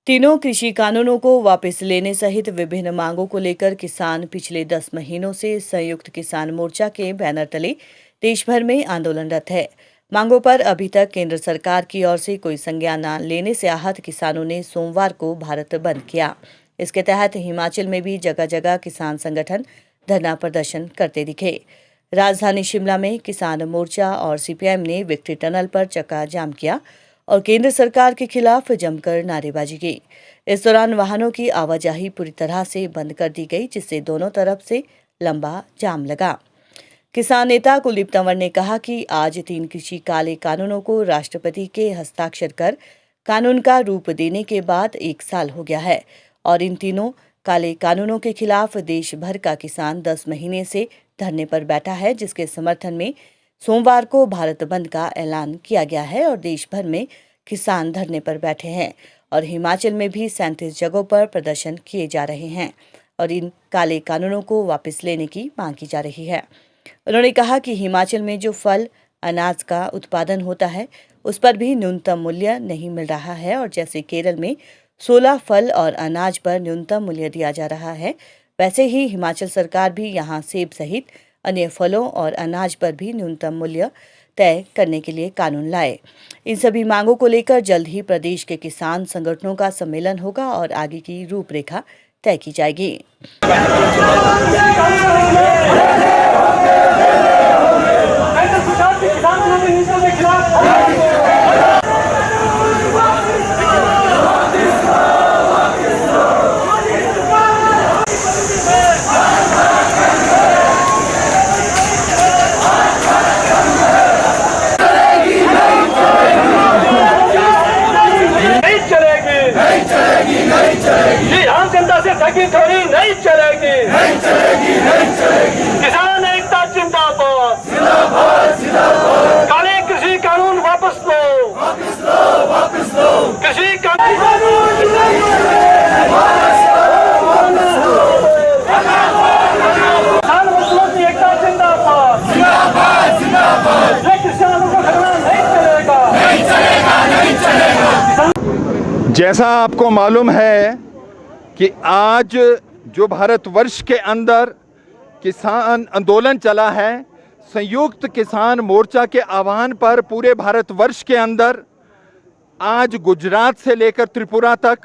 तीनों कृषि कानूनों को वापस लेने सहित विभिन्न मांगों को लेकर किसान पिछले 10 महीनों से संयुक्त किसान मोर्चा के बैनर तले देश भर में आंदोलनरत है। मांगों पर अभी तक केंद्र सरकार की ओर से कोई संज्ञान न लेने से आहत किसानों ने सोमवार को भारत बंद किया। इसके तहत हिमाचल में भी जगह जगह किसान संगठन धरना प्रदर्शन करते दिखे। राजधानी शिमला में किसान मोर्चा और सीपीआईएम ने विक्ट्री टनल पर चक्का जाम किया और केंद्र सरकार के खिलाफ जमकर नारेबाजी की। इस दौरान वाहनों की आवाजाही पूरी तरह से बंद कर दी गई, जिससे दोनों तरफ से लंबा जाम लगा। किसान नेता कुलदीप तंवर ने कहा कि आज 3 कृषि काले कानूनों को राष्ट्रपति के हस्ताक्षर कर कानून का रूप देने के बाद 1 साल हो गया है और इन तीनों काले कानूनों के खिलाफ देश भर का किसान 10 महीने से धरने पर बैठा है, जिसके समर्थन में सोमवार को भारत बंद का ऐलान किया गया है और देश भर में किसान धरने पर बैठे हैं और हिमाचल में भी 37 जगहों पर प्रदर्शन किए जा रहे हैं और इन काले कानूनों को वापस लेने की मांग की जा रही है। उन्होंने कहा कि हिमाचल में जो फल अनाज का उत्पादन होता है उस पर भी न्यूनतम मूल्य नहीं मिल रहा है और जैसे केरल में 16 फल और अनाज पर न्यूनतम मूल्य दिया जा रहा है, वैसे ही हिमाचल सरकार भी यहां सेब सहित अन्य फलों और अनाज पर भी न्यूनतम मूल्य तय करने के लिए कानून लाए। इन सभी मांगों को लेकर जल्द ही प्रदेश के किसान संगठनों का सम्मेलन होगा और आगे की रूपरेखा तय की जाएगी। ठगी थोड़ी नहीं चलेगी, नहीं चलेगी, नहीं चलेगी। किसान एकता जिंदाबाद, जिंदाबाद, जिंदाबाद। काले कृषि कानून वापस लो, वापस लो, वापस लो। कृषि कानून किसान मजदूरों की एकता जिंदाबाद, जिंदाबाद, जिंदाबाद। ये किसानों को झगड़ा नहीं चलेगा, नहीं चलेगा, नहीं चलेगा। जैसा आपको मालूम है कि आज जो भारतवर्ष के अंदर किसान आंदोलन चला है, संयुक्त किसान मोर्चा के आह्वान पर पूरे भारतवर्ष के अंदर आज गुजरात से लेकर त्रिपुरा तक,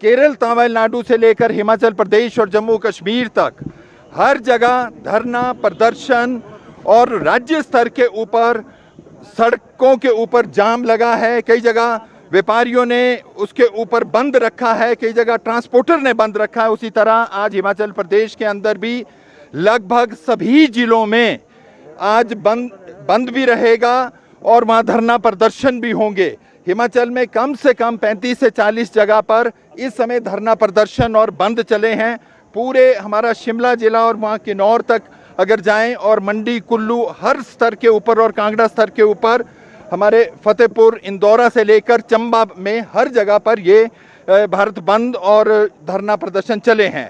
केरल तमिलनाडु से लेकर हिमाचल प्रदेश और जम्मू कश्मीर तक हर जगह धरना प्रदर्शन और राज्य स्तर के ऊपर सड़कों के ऊपर जाम लगा है। कई जगह व्यापारियों ने उसके ऊपर बंद रखा है, कई जगह ट्रांसपोर्टर ने बंद रखा है। उसी तरह आज हिमाचल प्रदेश के अंदर भी लगभग सभी जिलों में आज बंद भी रहेगा और वहाँ धरना प्रदर्शन भी होंगे। हिमाचल में कम से कम 35 से 40 जगह पर इस समय धरना प्रदर्शन और बंद चले हैं। पूरे हमारा शिमला जिला और वहाँ किन्नौर तक अगर जाएं और मंडी, कुल्लू, हर स्तर के ऊपर और कांगड़ा स्तर के ऊपर, हमारे फतेहपुर, इंदौरा से लेकर चंबा में हर जगह पर ये भारत बंद और धरना प्रदर्शन चले हैं।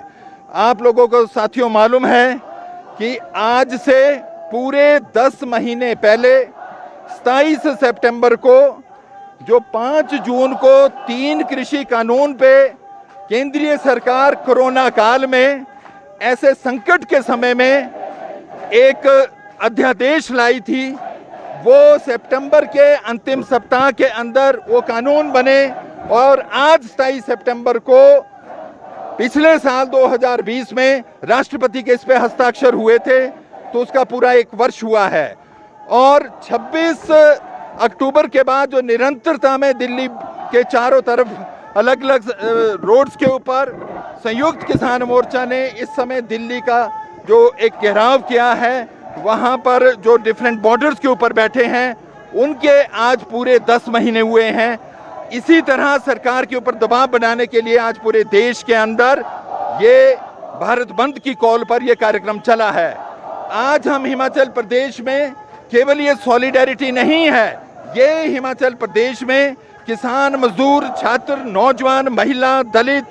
आप लोगों को साथियों मालूम है कि आज से पूरे 10 महीने पहले 27 सितंबर को, जो 5 जून को 3 कृषि कानून पे केंद्रीय सरकार कोरोना काल में ऐसे संकट के समय में एक अध्यादेश लाई थी, वो सितंबर के अंतिम सप्ताह के अंदर वो कानून बने और आज 27 सितंबर को पिछले साल 2020 में राष्ट्रपति के इस पे हस्ताक्षर हुए थे, तो उसका पूरा 1 वर्ष हुआ है। और 26 अक्टूबर के बाद जो निरंतरता में दिल्ली के चारों तरफ अलग अलग रोड्स के ऊपर संयुक्त किसान मोर्चा ने इस समय दिल्ली का जो एक घेराव किया है, वहाँ पर जो डिफरेंट बॉर्डर्स के ऊपर बैठे हैं, उनके आज पूरे 10 महीने हुए हैं। इसी तरह सरकार के ऊपर दबाव बनाने के लिए आज पूरे देश के अंदर ये भारत बंद की कॉल पर यह कार्यक्रम चला है। आज हम हिमाचल प्रदेश में केवल ये सॉलिडेरिटी नहीं है, ये हिमाचल प्रदेश में किसान, मजदूर, छात्र, नौजवान, महिला, दलित,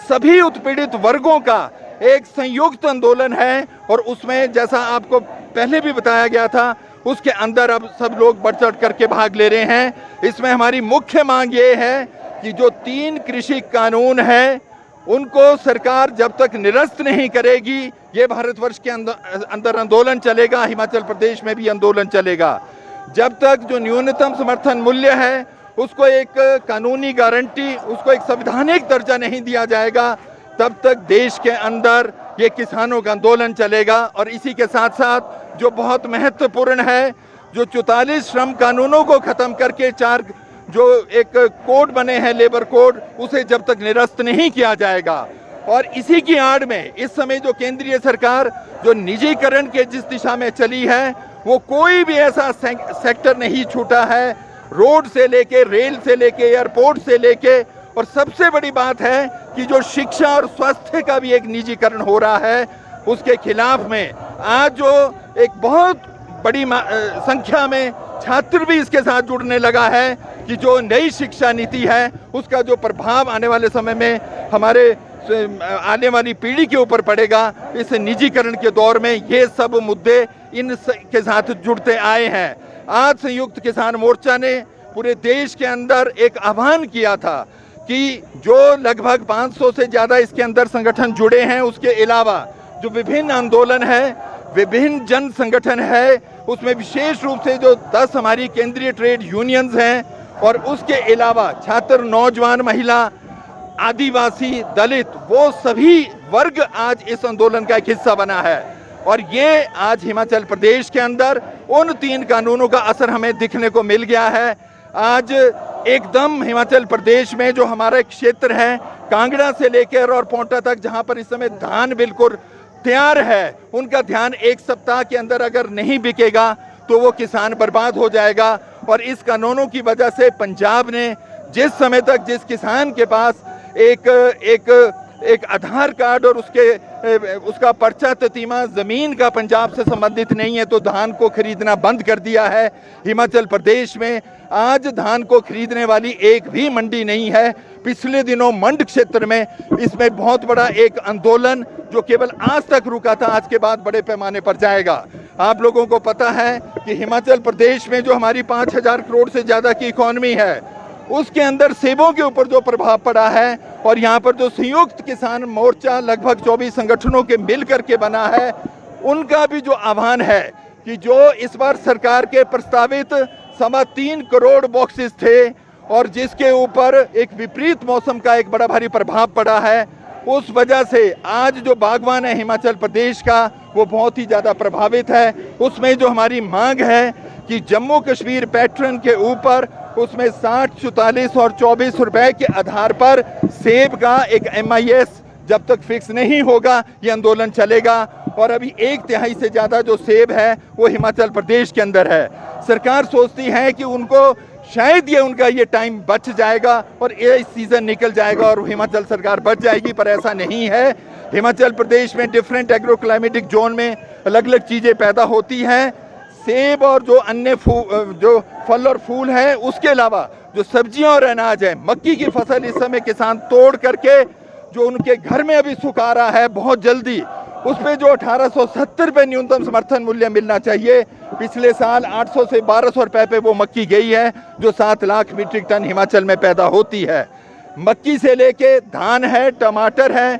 सभी उत्पीड़ित वर्गों का एक संयुक्त आंदोलन है और उसमें जैसा आपको पहले भी बताया गया था, उसके अंदर अब सब लोग बढ़ चढ़ करके भाग ले रहे हैं। इसमें हमारी मुख्य मांग ये है कि जो 3 कृषि कानून हैं उनको सरकार जब तक निरस्त नहीं करेगी, ये भारतवर्ष के अंदर आंदोलन चलेगा, हिमाचल प्रदेश में भी आंदोलन चलेगा। जब तक जो न्यूनतम समर्थन मूल्य है उसको एक कानूनी गारंटी, उसको एक संवैधानिक दर्जा नहीं दिया जाएगा, तब तक देश के अंदर ये किसानों का आंदोलन चलेगा। और इसी के साथ साथ जो बहुत महत्वपूर्ण है, जो 44 श्रम कानूनों को खत्म करके 4 जो एक कोड बने हैं, लेबर कोड, उसे जब तक निरस्त नहीं किया जाएगा। और इसी की आड़ में इस समय जो केंद्रीय सरकार जो निजीकरण के जिस दिशा में चली है, वो कोई भी ऐसा सेक्टर नहीं छूटा है, रोड से लेके, रेल से लेके, एयरपोर्ट से लेके, और सबसे बड़ी बात है कि जो शिक्षा और स्वास्थ्य का भी एक निजीकरण हो रहा है, उसके खिलाफ में आज जो एक बहुत बड़ी संख्या में छात्र भी इसके साथ जुड़ने लगा है कि जो नई शिक्षा नीति है उसका जो प्रभाव आने वाले समय में हमारे आने वाली पीढ़ी के ऊपर पड़ेगा, इस निजीकरण के दौर में ये सब मुद्दे इन के साथ जुड़ते आए हैं। आज संयुक्त किसान मोर्चा ने पूरे देश के अंदर एक आह्वान किया था कि जो लगभग 500 से ज़्यादा इसके अंदर संगठन जुड़े हैं, उसके अलावा जो विभिन्न आंदोलन है, विभिन्न जन संगठन है, उसमें विशेष रूप से जो 10 हमारी केंद्रीय ट्रेड यूनियंस हैं, और उसके अलावा छात्र, नौजवान, महिला, आदिवासी, दलित, वो सभी वर्ग आज इस आंदोलन का एक हिस्सा बना है। और ये आज हिमाचल प्रदेश के अंदर उन 3 कानूनों का असर हमें दिखने को मिल गया है। आज एकदम हिमाचल प्रदेश में जो हमारा क्षेत्र है, कांगड़ा से लेकर और पोंटा तक, जहां पर इस समय धान बिल्कुल तैयार है, उनका ध्यान 1 सप्ताह के अंदर अगर नहीं बिकेगा तो वो किसान बर्बाद हो जाएगा। और इस कानूनों की वजह से पंजाब ने जिस समय तक जिस किसान के पास एक आधार कार्ड और उसका पर्चा ततीमा ज़मीन का पंजाब से संबंधित नहीं है, तो धान को खरीदना बंद कर दिया है। हिमाचल प्रदेश में आज धान को खरीदने वाली एक भी मंडी नहीं है। पिछले दिनों मंड क्षेत्र में इसमें बहुत बड़ा एक आंदोलन जो केवल आज तक रुका था, आज के बाद बड़े पैमाने पर जाएगा। आप लोगों को पता है कि हिमाचल प्रदेश में जो हमारी 5,000 करोड़ से ज़्यादा की इकॉनमी है, उसके अंदर सेबों के ऊपर जो प्रभाव पड़ा है, और यहाँ पर जो संयुक्त किसान मोर्चा लगभग 24 संगठनों के मिल करके बना है, उनका भी जो आह्वान है कि जो इस बार सरकार के प्रस्तावित 3.25 करोड़ बॉक्सेस थे, और जिसके ऊपर एक विपरीत मौसम का एक बड़ा भारी प्रभाव पड़ा है, उस वजह से आज जो बागवान है हिमाचल प्रदेश का, वो बहुत ही ज़्यादा प्रभावित है। उसमें जो हमारी मांग है कि जम्मू कश्मीर पैटर्न के ऊपर उसमें 60, 44 और 24 रुपए के आधार पर सेब का एक MIS जब तक फिक्स नहीं होगा, ये आंदोलन चलेगा। और अभी 1/3 से ज़्यादा जो सेब है वो हिमाचल प्रदेश के अंदर है। सरकार सोचती है कि उनको शायद उनका ये टाइम बच जाएगा और ये सीज़न निकल जाएगा और हिमाचल सरकार बच जाएगी, पर ऐसा नहीं है। हिमाचल प्रदेश में डिफरेंट एग्रो क्लाइमेटिक जोन में अलग अलग चीज़ें पैदा होती हैं। सेब और जो अन्य जो फल और फूल है, उसके अलावा जो सब्जियां और अनाज है, मक्की की फसल इस समय किसान तोड़ करके जो उनके घर में अभी सुखा रहा है, बहुत जल्दी उस पर जो 1870 रुपये न्यूनतम समर्थन मूल्य मिलना चाहिए, पिछले साल 800 से 1200 रुपये पे वो मक्की गई है, जो 7 लाख मीट्रिक टन हिमाचल में पैदा होती है। मक्की से लेके धान है, टमाटर है,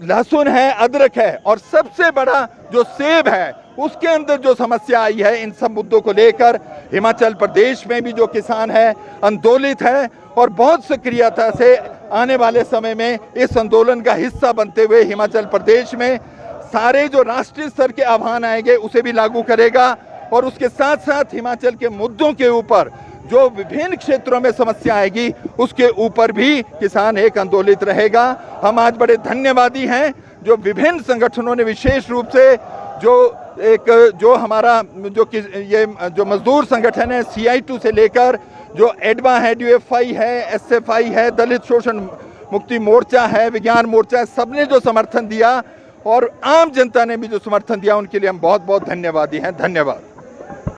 लहसुन है, अदरक है, और सबसे बड़ा जो सेब है, उसके अंदर जो समस्या आई है, इन सब मुद्दों को लेकर हिमाचल प्रदेश में भी जो किसान है आंदोलित है, और बहुत सक्रियता से आने वाले समय में इस आंदोलन का हिस्सा बनते हुए हिमाचल प्रदेश में सारे जो राष्ट्रीय स्तर के आह्वान आएंगे उसे भी लागू करेगा। और उसके साथ साथ हिमाचल के मुद्दों के ऊपर जो विभिन्न क्षेत्रों में समस्या आएगी, उसके ऊपर भी किसान एक आंदोलित रहेगा। हम आज बड़े धन्यवादी हैं जो विभिन्न संगठनों ने, विशेष रूप से जो हमारा जो मजदूर संगठन है, CI2 से लेकर जो एडवा है, DFI है, SFI है, दलित शोषण मुक्ति मोर्चा है, विज्ञान मोर्चा है, सबने जो समर्थन दिया और आम जनता ने भी जो समर्थन दिया, उनके लिए हम बहुत बहुत धन्यवादी हैं। धन्यवाद।